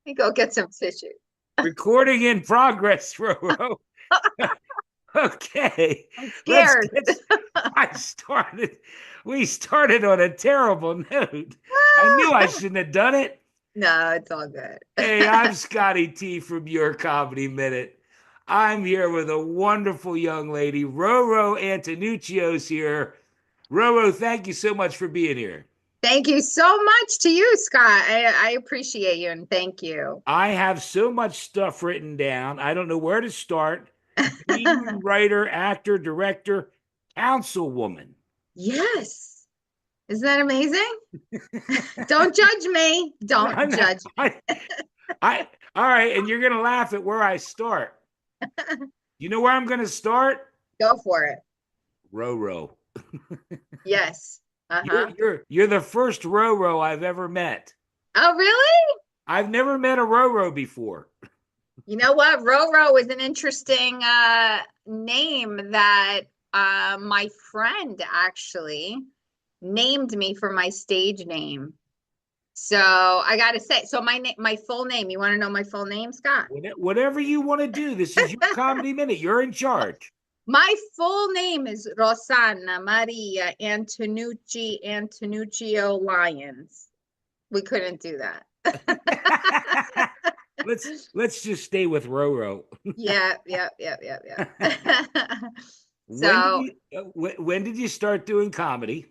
me go get some tissue. Recording in progress, Roro. Okay, I'm let's scared. get. I started. We started on a terrible note. I knew I shouldn't have done it. No, it's all good. Hey, I'm Scotty T from Your Comedy Minute. I'm here with a wonderful young lady, Roro Antonuccio's here. Roro, thank you so much for being here. Thank you so much to you, Scott. I appreciate you and thank you. I have so much stuff written down. I don't know where to start. Comedian, writer, actor, director, councilwoman. Yes. Isn't that amazing? Don't judge me. No, Don't no, judge all right, and you're gonna laugh at where I start. You know where I'm gonna start? Go for it. Roro. Yes. You're Uh-huh. you're you're the first Roro I've ever met. Oh, really? I've never met a Roro before. You know what? Roro is an interesting name that my friend actually named me for my stage name. So I got to say, so my full name, you want to know my full name, Scott? Whatever you want to do, this is your comedy minute. You're in charge. My full name is Rosanna Maria Antonuccio Lyons. We couldn't do that. let's just stay with Roro. Yeah, yeah, yeah, yeah, yeah. When did So you when did you start doing comedy?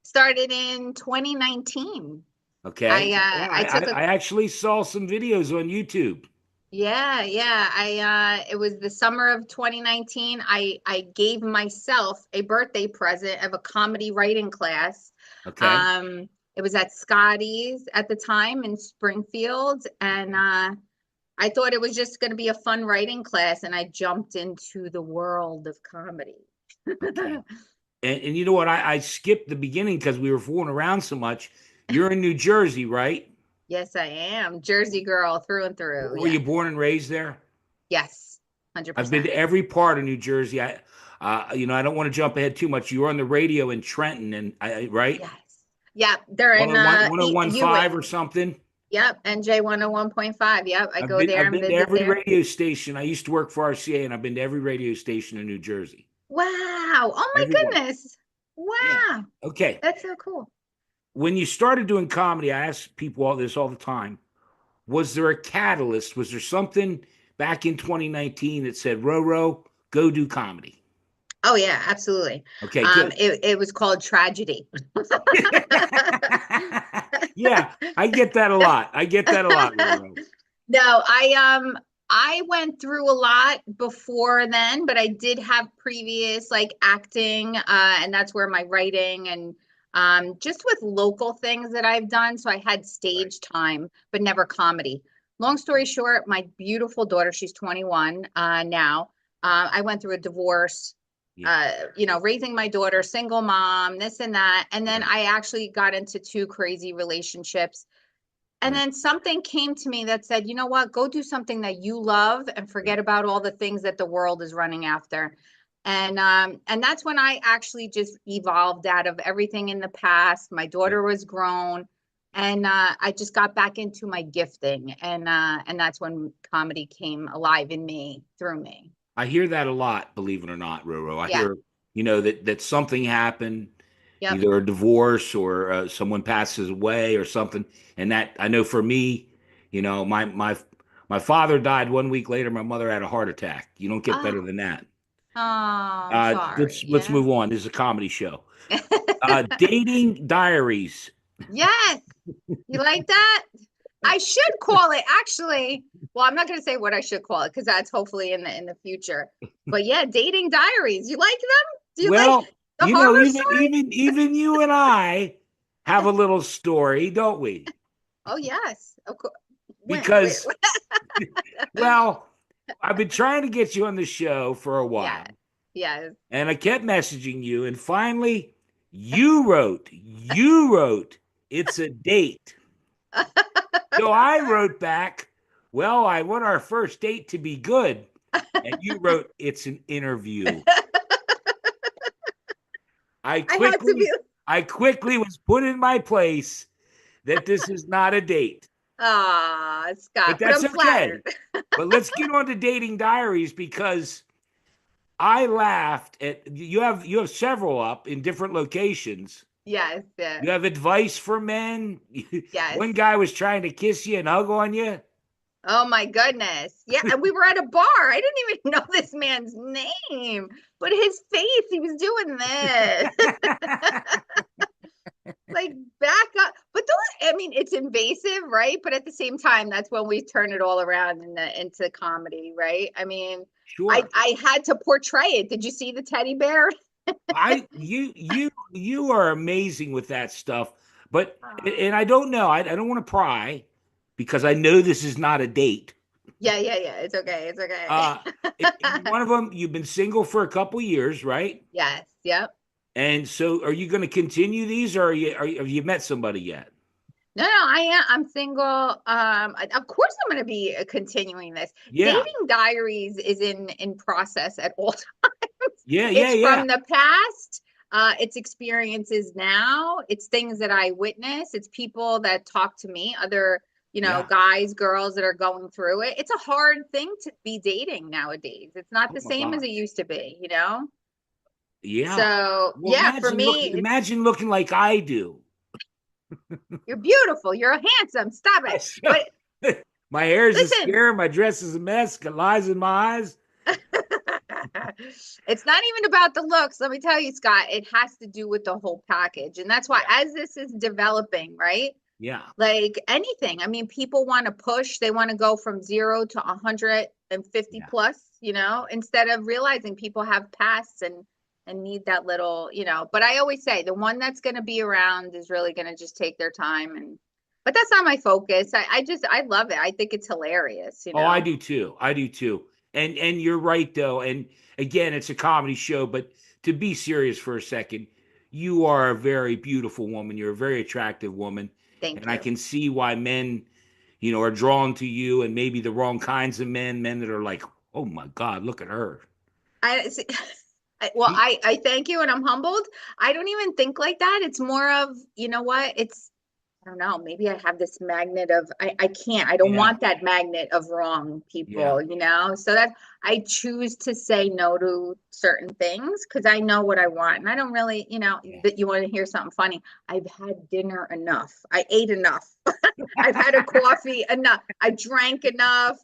started in 2019. Okay. Yeah, I took a I actually saw some videos on YouTube. Yeah, yeah. I it was the summer of 2019. I gave myself a birthday present of a comedy writing class. Okay. Um it was at Scotty's at the time in Springfield, and I thought it was just going to be a fun writing class, and I jumped into the world of comedy. Okay. And you know what? I skipped the beginning because we were fooling around so much. You're in New Jersey, right? Yes, I am. Jersey girl through and through. Were you Yes. born and raised there? Yes. I've been 100%. to every part of New Jersey. I don't want to jump ahead too much. You were on the radio in Trenton, and right? Yes. Yeah, they're in 101.5 or Ewing. something. Yep, NJ 101.5. Yep, I go there I've and been to visit every there. radio station. I used to work for RCA, and I've been to every radio station in New Jersey. Wow. Oh my Everyone. goodness. Yeah. Wow. Okay. That's so cool. When you started doing comedy, I ask people all this all the time. Was there a catalyst? Was there something back in 2019 that said, Roro, go do comedy? Oh yeah, absolutely. Okay, good. It was called tragedy. Yeah, I get that a lot. I get that a lot, Roro. No, I went through a lot before then, but I did have previous like acting, and that's where my writing and just with local things that I've done. So I had Right. stage time, but never comedy. Long story short, my beautiful daughter, she's 21 now. I went through a divorce, Yeah. raising my daughter, single mom, this and that. And then Right. I actually got into two crazy relationships, and Right. then something came to me that said, you know what, go do something that you love and Right. forget about all the things that the world is running after. And that's when I actually just evolved out of everything in the past. My Yeah. daughter was grown, and I just got back into my gifting, and that's when comedy came alive in me through me. I hear that a lot, believe it or not, Roro. I Yeah. hear, that something happened, Yep. either a divorce or someone passes away or something. And that I know for me, my father died 1 week later. My mother had a heart attack. You don't get better Oh, than that. oh, I'm sorry. Let's Yeah. move on. This is a comedy show. Dating diaries. Yes. You like that? I should call it actually. Well, I'm not going to say what I should call it because that's hopefully in the future. But yeah, dating diaries. You like them? Do you like Well, the horror story? even you and I have a little story, don't we? Oh yes, of course. Where? Because well, I've been trying to get you on the show for a Yeah, while, yes. and I kept messaging you, and finally you wrote, it's a date. So I wrote back, well, I want our first date to be good. And you wrote, it's an interview. I I have to be. quickly, I quickly was put in my place that this is not a date. Ah, But Scott, but that's I'm flattered. okay. But let's get on to dating diaries because I laughed at you have several up in different locations. Yes, yes, You have advice for men. yes. One guy was trying to kiss you and hug on you. Oh my goodness. Yeah, and we were at a bar. I didn't even know this man's name, but his face, he was doing this. Like back up. But I mean, it's invasive, right? But at the same time, that's when we turn it all around into comedy, right? I mean, I Sure. I had to portray it. Did you see the teddy bear? You are amazing with that stuff. But Oh. and I don't know. I don't want to pry because I know this is not a date. Yeah, yeah, yeah. It's okay. It's okay. Uh in one of them, you've been single for a couple years, right? Yes, yep. And so, are you going to continue these, or have you met somebody yet? No, no, I am. I'm single. Of course, I'm going to be continuing this. Yeah, Dating diaries is in process at all times. yeah, yeah, It's yeah, from the past. It's experiences now. It's things that I witness. It's people that talk to me, other, yeah. guys, girls that are going through it. It's a hard thing to be dating nowadays. It's not Oh the my same as it gosh, used to be. yeah. So Well, yeah, for me, imagine looking like I do. you're beautiful. You're handsome. Stop I it. so, But my hair is a listen, scare, my dress is a mess, got lies in my eyes. it's not even about the looks. Let me tell you, Scott, it has to do with the whole package. And that's why, Yeah, as this is developing, right? yeah, Like anything, I mean, people want to push, they want to go from 0 to 150 yeah. plus, instead of realizing people have pasts and need that little, but I always say the one that's going to be around is really going to just take their time but that's not my focus. I love it. I think it's hilarious, Oh, I do too. I do too. And you're right though. And again, it's a comedy show, but to be serious for a second, you are a very beautiful woman. You're a very attractive woman, Thank and I you. can see why men, are drawn to you, and maybe the wrong kinds of men that are like, "Oh my God, look at her." I see. Well, You- I thank you and I'm humbled. I don't even think like that. It's more of, you know what? I don't know, maybe I have this magnet of I can't, I don't Yeah, want that magnet of wrong yeah, people. So that I choose to say no to certain things because I know what I want. And I don't really, yeah. that you want to hear something funny. I've had dinner enough. I ate enough. I've had a coffee enough. I drank enough,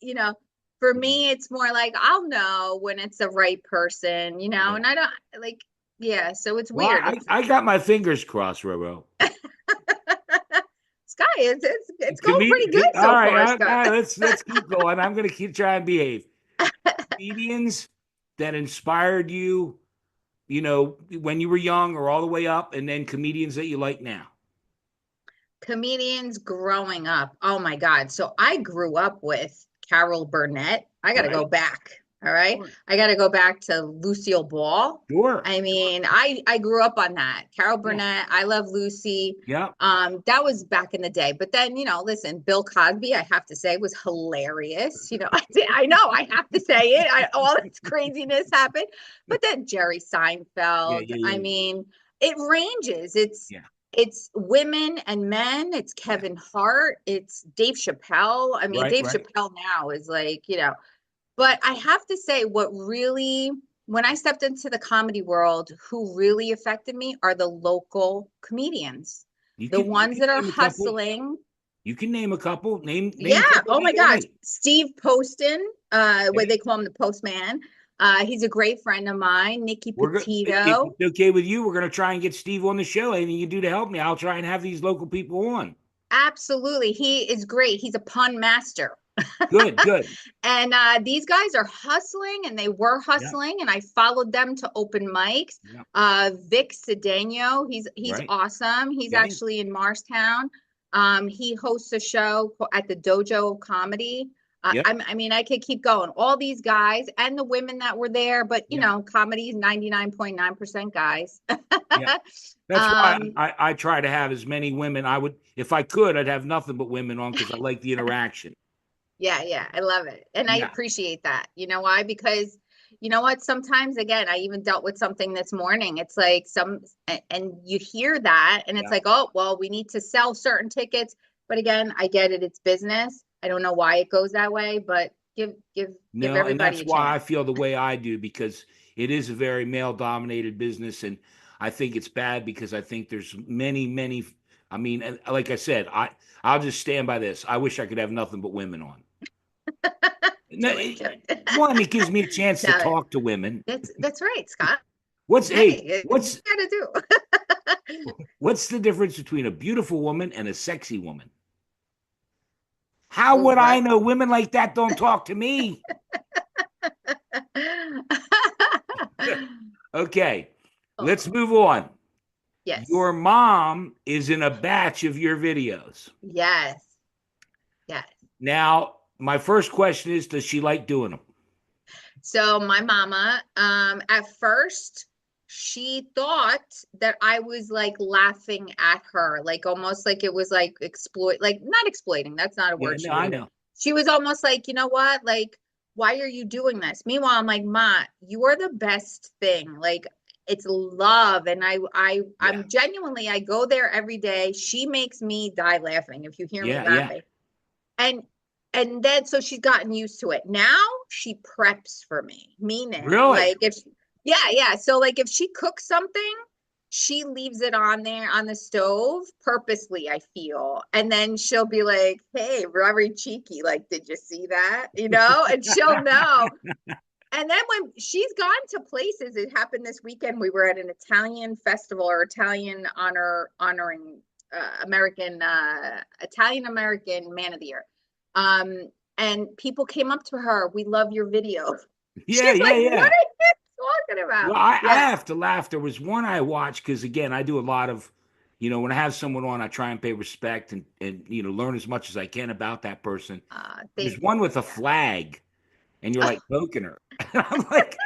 you know. For Yeah. me, it's more like I'll know when it's the right person, Yeah. and I don't like, yeah, so it's Well, weird. I got my fingers crossed, Roro. Sky, it's going pretty Comedian, good all so right, far, Scott. let's keep going. I'm going to keep trying to behave. Comedians that inspired you, when you were young or all the way up, and then comedians that you like now. Comedians growing up. Oh my God. So I grew up with Carol Burnett. I got to go Right. back. All right. Sure. I got to go back to Lucille Ball. Sure. I mean, I grew up on that. Carol Yeah. Burnett, I Love Lucy. Yeah. That was back in the day. But then, listen, Bill Cosby, I have to say, was hilarious. I know I have to say it. All this craziness happened. But then Jerry Yeah. Seinfeld. Yeah. I Yeah. mean, it ranges. It's Yeah. it's women and men. It's Yeah. Kevin Hart. It's Dave Chappelle. I mean, Right. Dave Right. Chappelle now is like. But I have to say, when I stepped into the comedy world, who really affected me are the local comedians, the You ones can that are name a couple. hustling. You can name a couple. Name Yeah. a couple Oh that my you gosh. like. Steve Poston, where Okay. they call him the postman. He's a great friend of mine. Nikki We're good. If Petito. it's okay with you, we're going to try and get Steve on the show. Anything you can do to help me, I'll try and have these local people on. Absolutely. He is great. He's a pun master. Good. Good. And these guys are hustling and they were Yeah. hustling and I followed them to open mics. Yeah. Vic Cedeno, he's Right. awesome. He's Okay. actually in Marstown. He hosts a show at the Dojo of Comedy. Yep. I mean, I could keep going. All these guys and the women that were there, but Yeah. comedy is 99.9% guys. Yeah. That's why um, I try to have as many women. I would, if I could, I'd have nothing but women on because I like the interaction. Yeah, yeah, I love it. And I Yeah. appreciate that. You know why? Because you know what? Sometimes, again, I even dealt with something this morning. It's like and you hear that, and it's Yeah. like, oh, well, we need to sell certain tickets. But again, I get it. It's business. I don't know why it goes that way, but give No, and everybody that's a why I chance. feel the way I do, because it is a very male dominated business. And I think it's bad because I think there's many, I mean, and like I said, I'll just stand by this. I wish I could have nothing but women on. No, Do it. Do it. one, it gives me a chance to No, talk to women. that's right, Scott. Hey, Hey, you gotta do. what's the difference between a beautiful woman and a sexy woman? How Oh, would I right. know? Women like that don't talk to me. Okay, let's Oh, move on. yes. Your mom is in a batch of your videos. Yes. Yes. Now, my first question is, does she like doing them? So my mama, at first, she thought that I was like laughing at her, like almost like it was like like not exploiting. That's not a Yeah, word no, she would I have used. know. She was almost like, you know what? Like, why are you doing this? Meanwhile, I'm like, Ma, you are the best thing. Like, it's love, and Yeah, I'm genuinely, I go there every day. She makes me die laughing if you hear me yeah. laughing. And and then so she's gotten used to it. Now she preps for me, meaning Really? like if yeah. So like if she cooks something, she leaves it on there on the stove purposely, I feel. And then she'll be like, "Hey, very cheeky, like, did you see that?" And she'll know. And then when she's gone to places, it happened this weekend. We were at an Italian festival or Italian honoring American Italian American Man of the Year. Um, and people came up to her, "We love your video." Yeah, She's like, "What yeah. are you talking about?" Well, I Yeah. have to laugh. There was one I watched because, again, I do a lot of, when I have someone on, I try and pay respect and learn as much as I can about that person. There's Thank you. one with a Yeah. flag, and you're like poking her. And I'm like,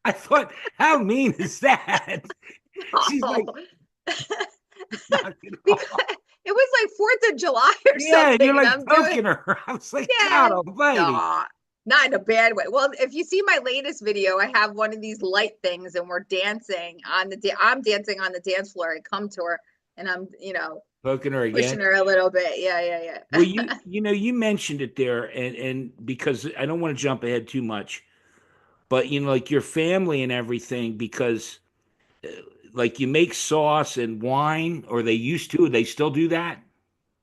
I thought, how mean is that? She's Oh. like, knock it Because off. it was like 4th of July or Yeah, and you're something, and like I'm doing poking her. I was like, yeah, God almighty. no, not in a bad way. Well, if you see my latest video, I have one of these light things, and we're dancing on I'm dancing on the dance floor. I come to her, and I'm, Poking her pushing again. her a little bit. Yeah, yeah, Well, yeah. you mentioned it there, and because I don't want to jump ahead too much, but like your family and everything, because uh, like you make sauce and wine, or they used to, they still do that.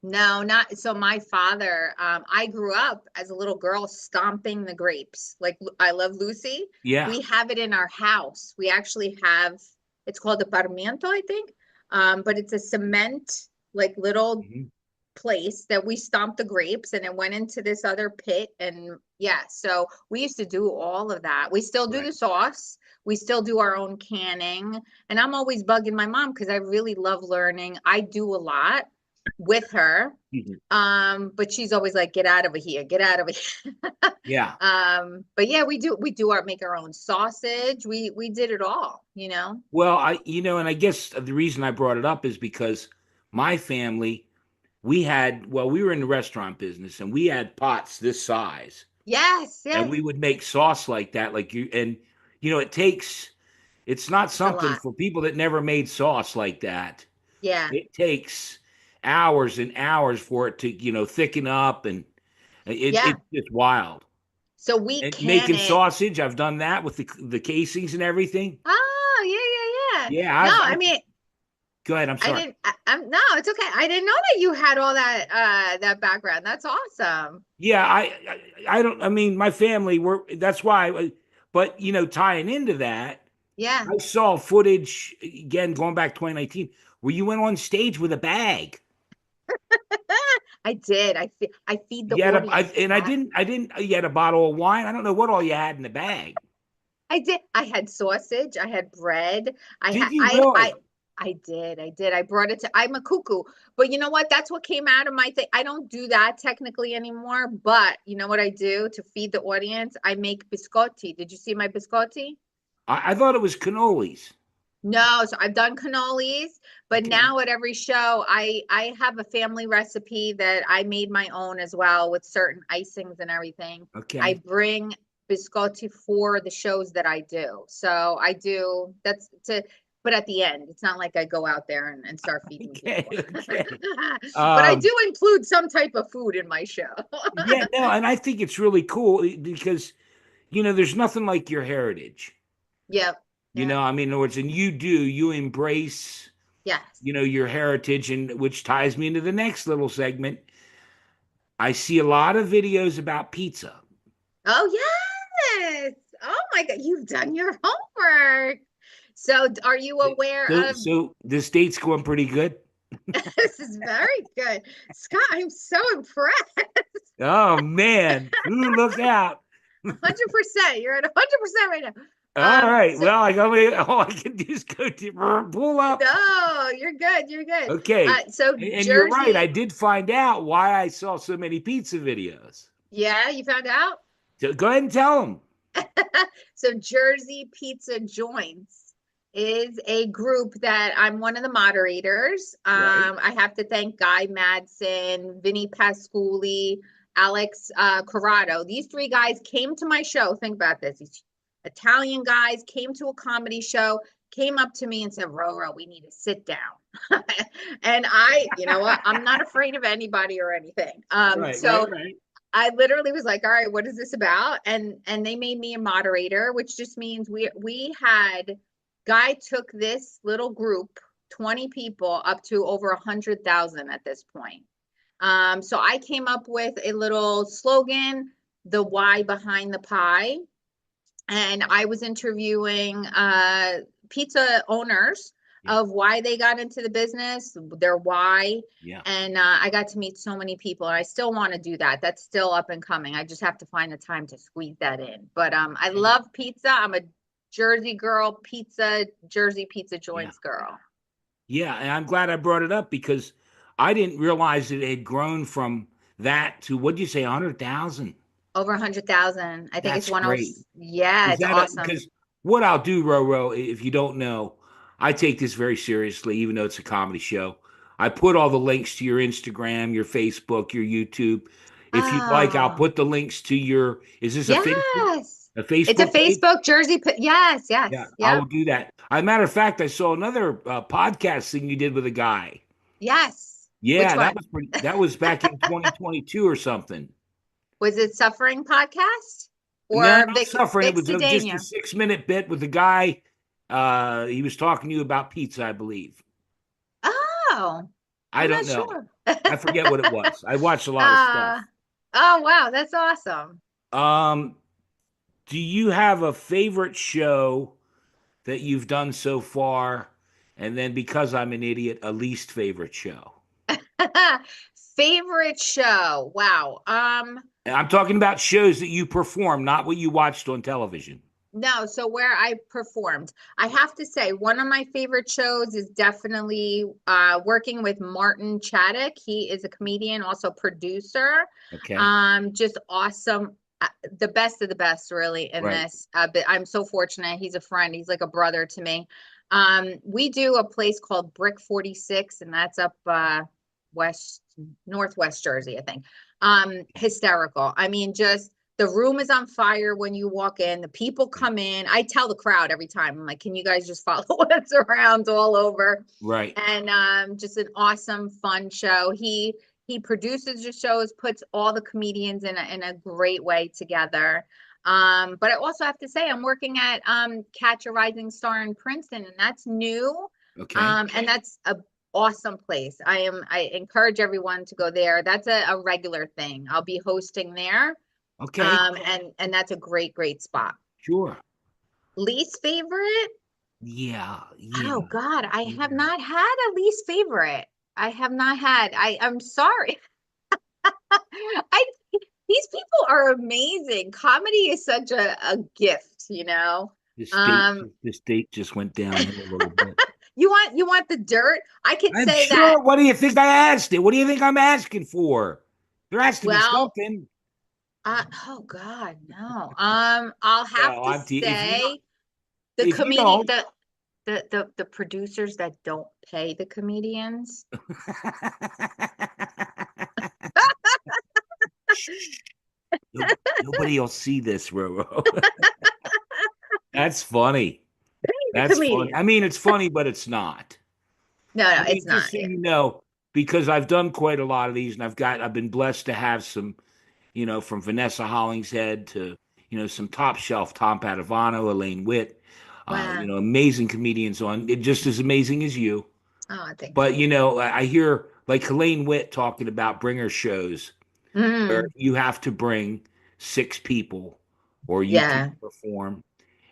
No, not so. My father, I grew up as a little girl stomping the grapes. Like I Love Lucy. Yeah. We have it in our house. We actually have, it's called a parmiento, I think. But it's a cement, like little Mhm. place that we stomped the grapes and it went into this other pit. And yeah, so we used to do all of that. We still do the Right. sauce. We still do our own canning. And I'm always bugging my mom because I really love learning. I do a lot with her. Mhm. But she's always like, get out of here, get out of here. Yeah. But yeah, we do make our own sausage. We did it all. Well, and I guess the reason I brought it up is because my family, we were in the restaurant business, and we had pots this size, Yes, and yes. we would make sauce like that, like it's not It's a something lot. for people that never made sauce like that. Yeah. It takes hours and hours for it to, thicken up, and Yeah. it's just wild. So we And can making it. sausage, I've done that with the casings and everything. Oh, yeah, yeah, yeah. Yeah, No, I've I mean, go ahead. I'm I sorry. didn't, I'm no, it's okay. I didn't know that you had all that background. That's awesome. Yeah, I don't. I mean, my family were. That's why. But tying into that, Yeah. I saw footage again going back 2019 where you went on stage with a bag. I did. I feed the You had a, I, audience, and Scott. I didn't. You had a bottle of wine. I don't know what all you had in the bag. I did. I had sausage. I had bread. I Did had. you really? I did. I did. I brought it to. I'm a cuckoo, but you know what? That's what came out of my thing. I don't do that technically anymore. But you know what I do to feed the audience? I make biscotti. Did you see my biscotti? I thought it was cannolis. No, so I've done cannolis, but Okay. now at every show, I have a family recipe that I made my own as well with certain icings and everything. I Okay. bring biscotti for the shows that I do. So I do that's to but at the end, it's not like I go out there and start feeding Okay, people. okay. But I Um, do include some type of food in my show. yeah, no, and I think it's really cool because there's nothing like your heritage. Yep. Yeah. I mean, in other words, and you embrace, Yes. your heritage, and which ties me into the next little segment. I see a lot of videos about pizza. Oh, yes. Oh my God. You've done your homework. So are you aware So, of so this date's going pretty good. this is very good. Scott, I'm so impressed. Oh man, ooh, look out! 100%. You're at 100% right now. All right, So well, all I can do is go to pull up. no, you're good. You're good. Okay, So and you're right. I Jersey, did find out why I saw so many pizza videos. yeah, you found out? So go ahead and tell them. So Jersey Pizza Joints is a group that I'm one of the moderators. Right? I have to thank Guy Madsen, Vinny Pasculi, Alex Corrado. These three guys came to my show. Think about this. These Italian guys came to a comedy show, came up to me and said, Roro, we need to sit down. And you know what? I'm not afraid of anybody or anything. Right, right, So right. I literally was like, all right, what is this about? And they made me a moderator, which just means we had Guy took this little group, 20 people, up to over 100,000 at this point. So I came up with a little slogan, the why behind the pie. And I was interviewing pizza owners Yeah, of why they got into the business, their why. yeah. And I got to meet so many people, and I still want to do that. That's still up and coming. I just have to find the time to squeeze that in. But I Okay. love pizza. I'm a Jersey girl, Jersey pizza Yeah, joints girl. yeah. And I'm glad I brought it up because I didn't realize it had grown from that to what'd you say, 100,000? Over 100,000. I think it's That's one oh. great. Yeah, Is it's that awesome. because what I'll do, Roro, if you don't know, I take this very seriously, even though it's a comedy show. I put all the links to your Instagram, your Facebook, your YouTube. If you'd like, I'll Oh. put the links to is this Yes. a It's a Facebook page? Facebook Jersey. Yes, Yeah, yes. I Yep. will do that. As a matter of fact, I saw another podcast thing you did with a guy. Yes. Which Yeah, one? that was back in 2022 or something. Was it Suffering Podcast No, or not suffering. It Vic was just a Sedania? 6 minute bit with the guy. He was talking to you about pizza, I believe. Oh, I I'm don't not know. sure. I forget what it was. I watched a lot of stuff. uh, oh, wow. That's awesome. Um, do you have a favorite show that you've done so far? And then because I'm an idiot, a least favorite show. Favorite show. Wow. And I'm talking about shows that you perform, not what you watched on television. No, so where I performed, I have to say one of my favorite shows is definitely working with Martin Chaddock. He is a comedian, also producer. Okay. Just awesome. The best of the best, really, in Right. this. But I'm so fortunate. He's a friend. He's like a brother to me. We do a place called Brick 46, and that's up west, northwest Jersey, I think. Hysterical. I mean, just the room is on fire when you walk in. The people come in. I tell the crowd every time, I'm like, can you guys just follow us around all over? Right. And just an awesome, fun show. He produces the shows, puts all the comedians in a great way together. But I also have to say, I'm working at Catch a Rising Star in Princeton, and that's new. Okay. And that's a awesome place. I encourage everyone to go there. That's a regular thing. I'll be hosting there. Okay. And that's a great spot. Sure. Least favorite? Yeah. Oh Yeah. God, I have Yeah. not had a least favorite. I have not had. I'm sorry. I these people are amazing. Comedy is such a gift, you know. Um, This date just went downhill a little bit. you want the dirt? I could I'm say that. sure. What do you think I asked it? What do you think I'm asking for? There has to be Well, something. oh God, no. I'll have No, to if you don't, say the if you comedian don't, the producers that don't pay the comedians. Shh, nobody will see this, Roro. That's funny. That's funny. comedian. I mean, it's funny, but it's not. No, I no, it's mean, not. just so you know, because I've done quite a lot of these, and I've been blessed to have some, from Vanessa Hollingshead to, some top shelf Tom Padovano, Elaine Witt, Wow. amazing comedians on it, just as amazing as you. Oh, thank But you. I hear like Elaine Witt talking about bringer shows where Mm, you have to bring 6 people or you can't yeah. perform.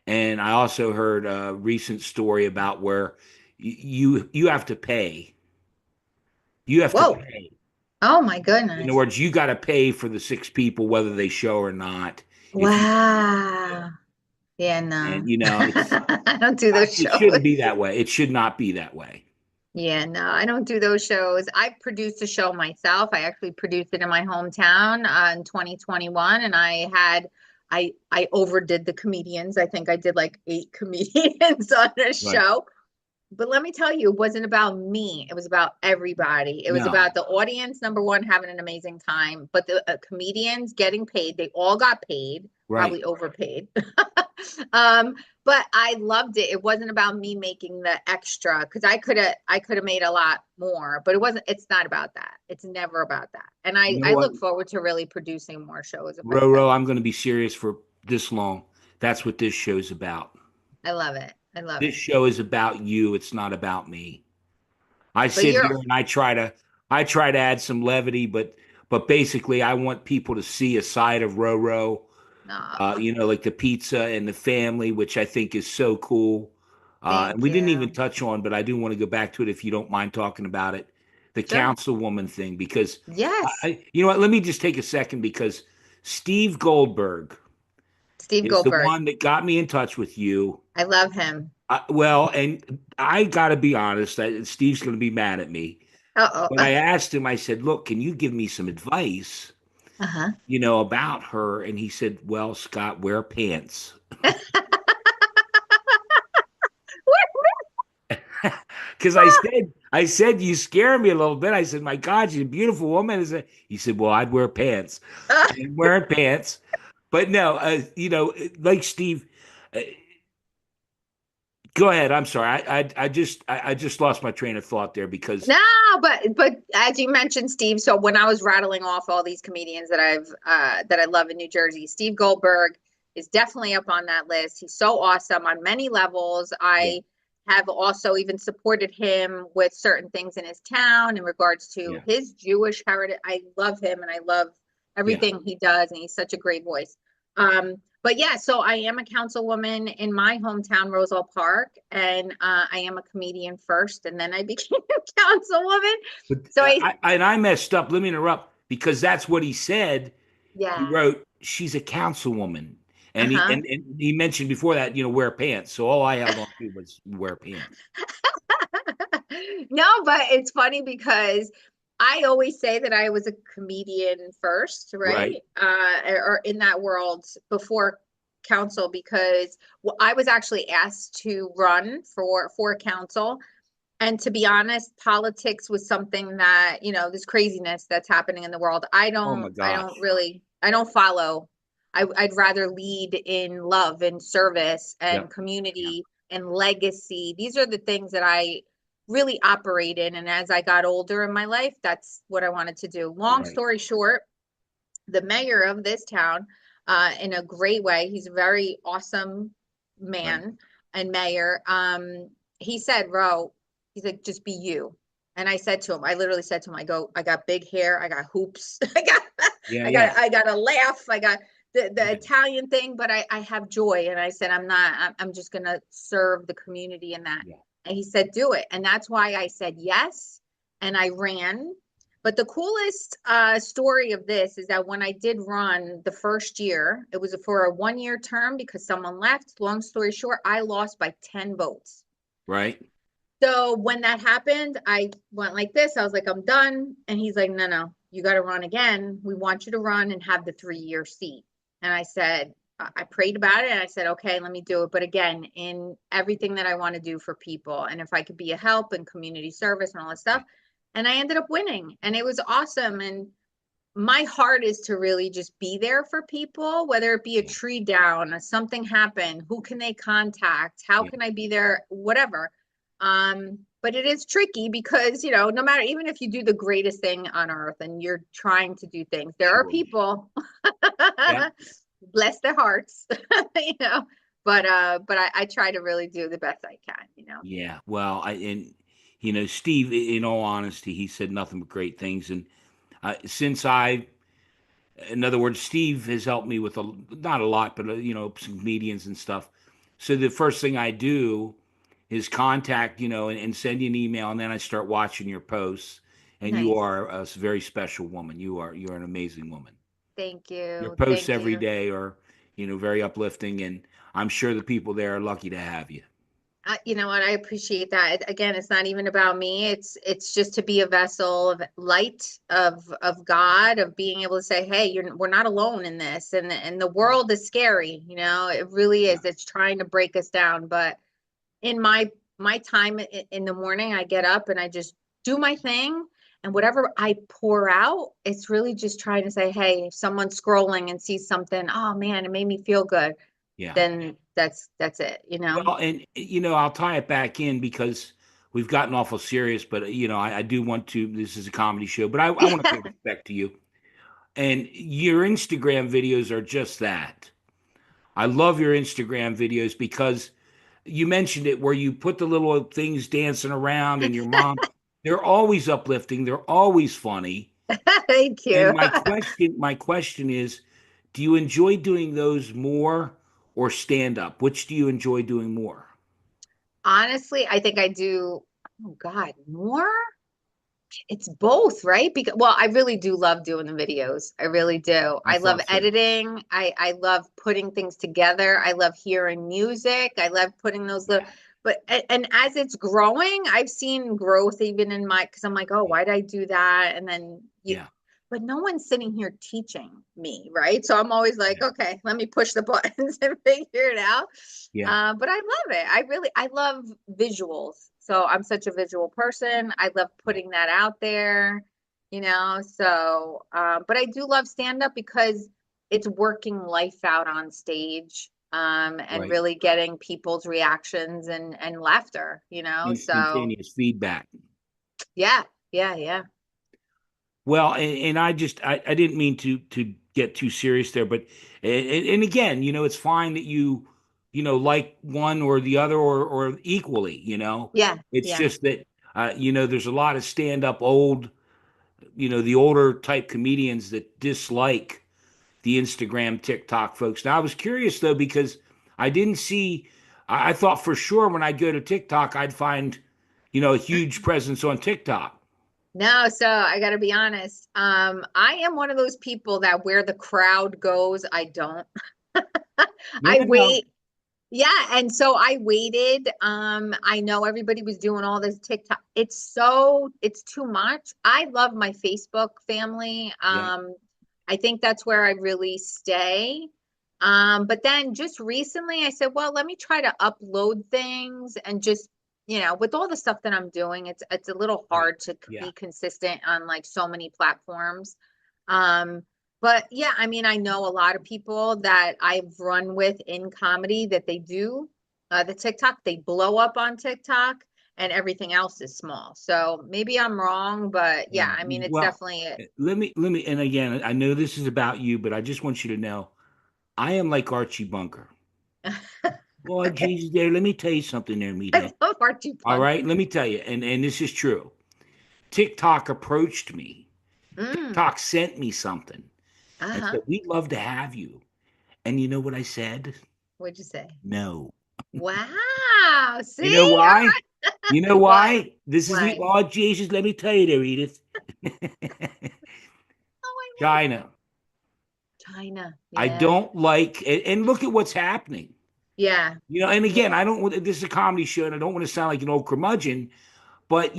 And I also heard a recent story about where you have to pay. You have to Whoa. pay. Oh my In other goodness. words, you got to pay for the 6 people whether they show or not if you want to be on the show. Wow. Yeah, And no. it's I don't do those it shouldn't be shows. that way. It should not be that way. Yeah, no, I don't do those shows. I produced a show myself. I actually produced it in my hometown in 2021, and I overdid the comedians. I think I did like 8 comedians on a Right. show. But let me tell you, it wasn't about me. It was about everybody. It was No. about the audience, number one, having an amazing time, but the comedians getting paid. They all got paid, Right. probably overpaid. um, but I loved it. It wasn't about me making the extra because I could have made a lot more, but it's not about that. It's never about that. And I You know I what, look forward to really producing more shows if I Roro, could. I'm going to be serious for this long. That's what this show's about. I love it. I love This it. show is about you. It's not about me. I But sit you're here and I try to add some levity, but basically I want people to see a side of Roro, Aw, like the pizza and the family, which I think is so cool. And thank we didn't even you. touch on, but I do want to go back to it if you don't mind talking about it, the Sure. councilwoman thing, because Yes. you know what? Let me just take a second because Steve Goldberg Steve is the Goldberg. one that got me in touch with you. I love him. Well, and I got to be honest, Steve's going to be mad at me. Uh-oh. But I asked him, I said, look, can you give me some advice, Uh-huh. about her? And he said, well, Scott, wear pants. Because I said, you scare me a little bit. I said, my God, she's a beautiful woman. He said, well, I'd wear pants. I'm wearing pants. But no, like Steve, uh, go ahead. I'm sorry. I just lost my train of thought there because No, but as you mentioned, Steve, so when I was rattling off all these comedians that I love in New Jersey, Steve Goldberg is definitely up on that list. He's so awesome on many levels. yeah, I have also even supported him with certain things in his town in regards to yeah, his Jewish heritage. I love him and I love yeah. everything he does, and he's such a great voice. But yeah, so I am a councilwoman in my hometown, Roselle Park, and I am a comedian first, and then I became a councilwoman. But So I messed up. Let me interrupt because that's what he said. He yeah, wrote, "She's a councilwoman," and he uh-huh. and he mentioned before that, wear pants. So all I held on to was wear pants. No, but it's funny because I always say that I was a comedian first, right? Right. Or in that world before council because I was actually asked to run for council. And to be honest, politics was something that, this craziness that's happening in the world. Oh my I don't gosh. really, I don't follow. I'd rather lead in love and service Yeah. and Yeah. community and legacy. These are the things that I really operate in. And as I got older in my life, that's what I wanted to do. Long Right. story short, the mayor of this town, in a great way, he's a very awesome Right. man and mayor. He said, Ro, he's like, just be you. And I said to him, I literally said to him, I got big hair, I got hoops, Yeah. Yeah. I got a laugh, I got the Yeah. Italian thing, but I have joy. And I said, I'm just gonna serve the community in that. Yeah. And he said, do it. And that's why I said yes. And I ran. But the coolest story of this is that when I did run the first year, it was for a 1 year term because someone left. Long story short, I lost by 10 votes. Right. So when that happened, I went like this. I was like, I'm done. And he's like, no, no, you got to run again. We want you to run and have the 3 year seat. And I said, I prayed about it and I said, okay, let me do it. But again, in everything that I want to do for people, and if I could be a help and community service and all that stuff. And I ended up winning and it was awesome. And my heart is to really just be there for people, whether it be a Yeah, tree down, something happened, who can they contact, how yeah, can I be there, whatever. But it is tricky because, no matter, even if you do the greatest thing on earth and you're trying to do things, there are sure. people, Yeah, bless their hearts, you know, but I try to really do the best I can. yeah. Well, Steve, in all honesty, he said nothing but great things, and since in other words, Steve has helped me with not a lot, but some comedians and stuff. So the first thing I do is contact, and send you an email, and then I start watching your posts. And you Nice. are a very special woman. You're an amazing woman. Thank Your you. posts Thank every you. day are, very uplifting, and I'm sure the people there are lucky to have you. You know what? I appreciate that. Again, it's not even about me. It's just to be a vessel of light of God, of being able to say, "Hey, we're not alone in this." And the Yeah, world is scary, it really yeah, is. It's trying to break us down. But in my time in the morning, I get up and I just do my thing. And whatever I pour out, it's really just trying to say, "Hey, if someone's scrolling and sees something, oh man, it made me feel good," yeah. then that's it. Well, and I'll tie it back in because we've gotten awful serious, but I do want to. This is a comedy show, but I want to pay respect to you. And your Instagram videos are just that. I love your Instagram videos because you mentioned it where you put the little things dancing around and your mom. They're always uplifting. They're always funny. Thank And you. my question is, do you enjoy doing those more or stand up? Which do you enjoy doing more? Honestly, I think I do, oh God, more? It's both, right? Because well, I really do love doing the videos. I really do. I I love thought so. editing. I love putting things together. I love hearing music. I love putting those little Yeah, and as it's growing, I've seen growth even in my because I'm like, oh, yeah, why'd I do that? And then yeah, but no one's sitting here teaching me, right? So I'm always like, yeah, okay, let me push the buttons and figure it out. yeah, But I love it. I love visuals. So I'm such a visual person. I love yeah. putting that out there. So, but I do love stand up because it's working life out on stage, and Right. really getting people's reactions and laughter. So Instantaneous feedback. yeah, yeah, yeah, Well, and I didn't mean to get too serious there, but and again, it's fine that like one or the other or equally. yeah, It's yeah. just that there's a lot of stand up the older type comedians that dislike the Instagram, TikTok folks. Now, I was curious though because I didn't see. I thought for sure when I go to TikTok, I'd find a huge presence on TikTok. No, so I got to be honest. I am one of those people that where the crowd goes, I don't. No, I no, no. wait. Yeah, and so I waited. I know everybody was doing all this TikTok. It's too much. I love my Facebook family. Yeah, I think that's where I really stay. But then just recently I said, well, let me try to upload things and just, with all the stuff that I'm doing, it's a little right. hard to Yeah. be consistent on like so many platforms. Um, but yeah, I mean, I know a lot of people that I've run with in comedy that they do the TikTok, they blow up on TikTok and everything else is small. So maybe I'm wrong, but yeah, I mean, it's Well, definitely it. let me, and again, I know this is about you, but I just want you to know I am like Archie Bunker. Lord Okay. Jesus, there, let me tell you something there, I meathead. love Archie All Bunker. right, let me tell you, and this is true. TikTok approached me. Mm, TikTok sent me something and uh-huh. said, we'd love to have you. And you know what I said? What'd you say? No. Wow. You know See? why? You know Why? why? This is the Why? Lord Jesus, let me tell you there, Edith. Oh, I love China. China. I Yeah. don't like, and look at what's happening. Yeah. And Yeah. again, I don't want this is a comedy show, and I don't want to sound like an old curmudgeon, but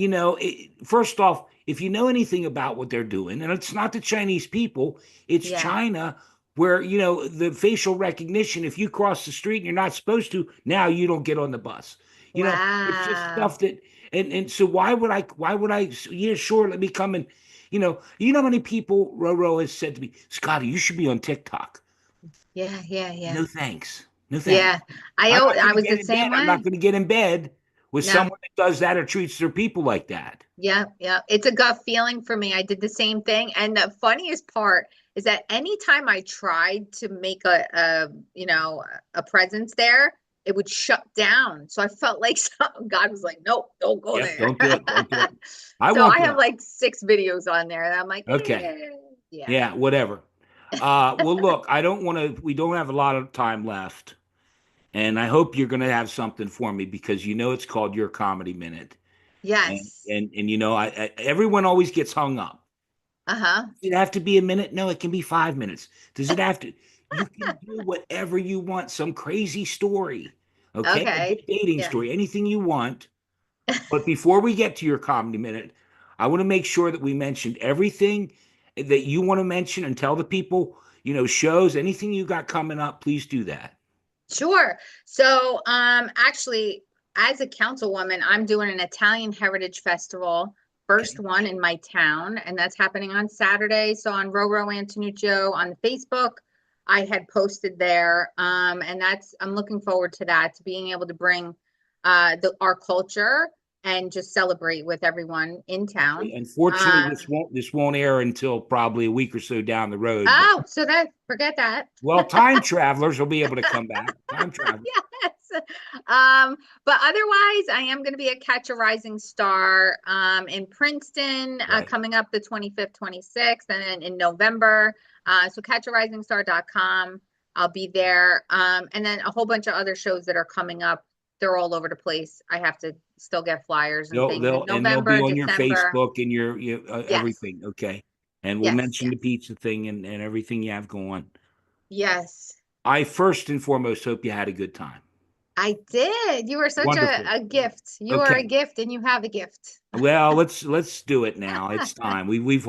first off, if you know anything about what they're doing, and it's not the Chinese people, it's Yeah. China, where the facial recognition. If you cross the street and you're not supposed to, now you don't get on the bus. It's just Wow. stuff that, and so why would I? Yeah, sure, let me come and You know how many people Roro has said to me, Scotty, you should be on TikTok. Yeah, yeah, yeah. No thanks. No thanks. Yeah. I I'm oh, not going I to was get the in bed. same I'm not way. going to get in bed with No. someone that does that or treats their people like that. Yeah, yeah. It's a gut feeling for me. I did the same thing. And the funniest part is that anytime I tried to make a presence there, it would shut down. So I felt like God was like, nope, don't go Yep. there. Don't do it. Don't do it. I So want I have that. like 6 videos on there and I'm like, Okay. yeah. Yeah. Whatever. Well, look, I don't want to, we don't have a lot of time left. And I hope you're going to have something for me because it's called Your Comedy Minute. And, Yes. and, and everyone always gets hung up. Uh-huh. Does it have to be a minute? No, it can be 5 minutes. Does it have to? You can do whatever you want, some crazy story, okay? A Okay. good dating Yeah. story, anything you want. But before we get to your comedy minute, I want to make sure that we mentioned everything that you want to mention and tell the people, shows, anything you got coming up, please do that. Sure. So, actually, as a councilwoman, I'm doing an Italian Heritage Festival, first Okay. one in my town, and that's happening on Saturday. So on Roro Antonuccio on Facebook, I had posted there, and I'm looking forward to that, to being able to bring our culture and just celebrate with everyone in town. Unfortunately, Uh, this won't air until probably a week or so down the road, but oh, so that forget that. well, time travelers will be able to come back. Time travel. Yes. But otherwise, I am going to be at Catch a Rising Star in Princeton Right. coming up the 25th, 26th, and then in November. So catcharisingstar.com. I'll be there. And then a whole bunch of other shows that are coming up. They're all over the place. I have to still get flyers and things in They'll be November, on your December. Facebook and your Yes, everything. Okay. And we'll yes, mention the yes, pizza thing and everything you have going. yes. I first and foremost hope you had a good time. I did. You are such Wonderful. a gift. You are a Okay. gift and you have a gift. Well, let's do it now. It's time. We've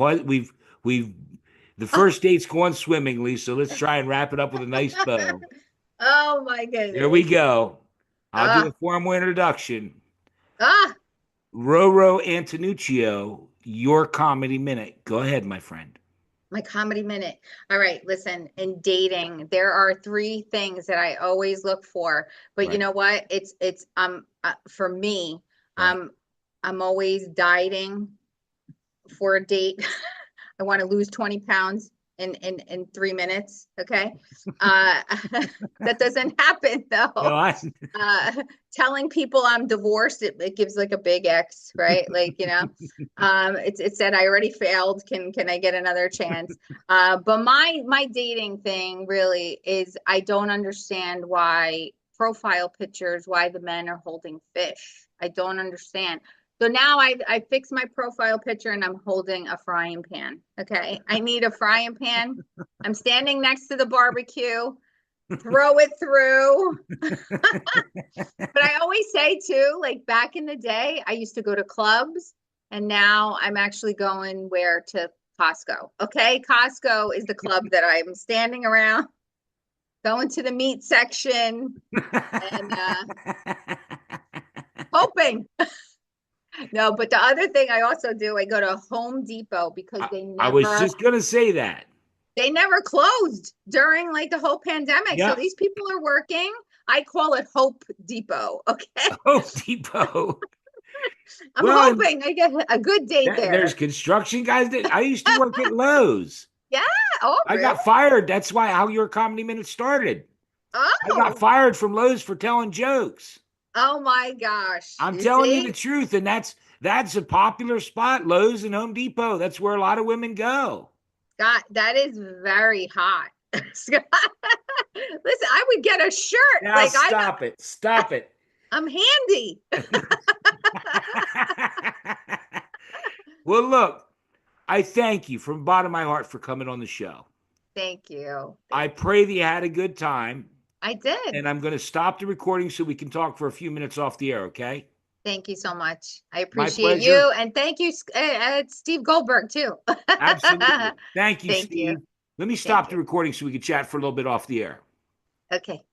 the first date's gone swimmingly, so let's try and wrap it up with a nice bow. Oh my There we goodness. go. I'll do a Ah, formal introduction. ah, Roro Antonuccio, your comedy minute. Go ahead, my friend. my comedy minute. All right, listen, in dating, there are three things that I always look for. But you Right, know what? It's for me, right. um I'm always dieting for a date. I want to lose 20 pounds in 3 minutes. Okay. Uh, that doesn't happen No, though. Uh, telling people I'm divorced, it gives like a big X, right? Like, it said I already failed. Can I get another chance? But my dating thing really is I don't understand why profile pictures, why the men are holding fish. I don't understand. So now I fixed my profile picture and I'm holding a frying pan. Okay. I need a frying pan. I'm standing next to the barbecue. Throw it through. But I always say too, like back in the day, I used to go to clubs and now I'm actually going where to Costco. Okay. Costco is the club that I'm standing around, going to the meat section and hoping. No, but the other thing I also do, I go to Home Depot because I, I was just gonna say that. they never closed during like the whole pandemic. So Yeah, these people are working. I call it Hope Depot. Okay. Home Depot. I'm Well, and hoping I get a good date there's there. construction guys that I used to work at Lowe's. Yeah. Oh, I really? got fired. That's why how your comedy minute started. I got Oh, fired from Lowe's for telling jokes. oh my gosh. I'm You telling you the see? truth, and that's a popular spot. Lowe's and Home Depot. That's where a lot of women go. Scott, that is very hot. Scott, listen, I would get a shirt. Now Like stop it. Stop it. I'm handy. Well, look, I thank you from the bottom of my heart for coming on the show. Thank you. I Thank you. pray that you had a good time, I did. and I'm going to stop the recording so we can talk for a few minutes off the air, okay? Thank you so much. I My appreciate pleasure. you. And thank you, Steve Goldberg, too. Absolutely. Thank you, Thank you. Steve. Let me Thank stop the you. recording so we can chat for a little bit off the air. Okay.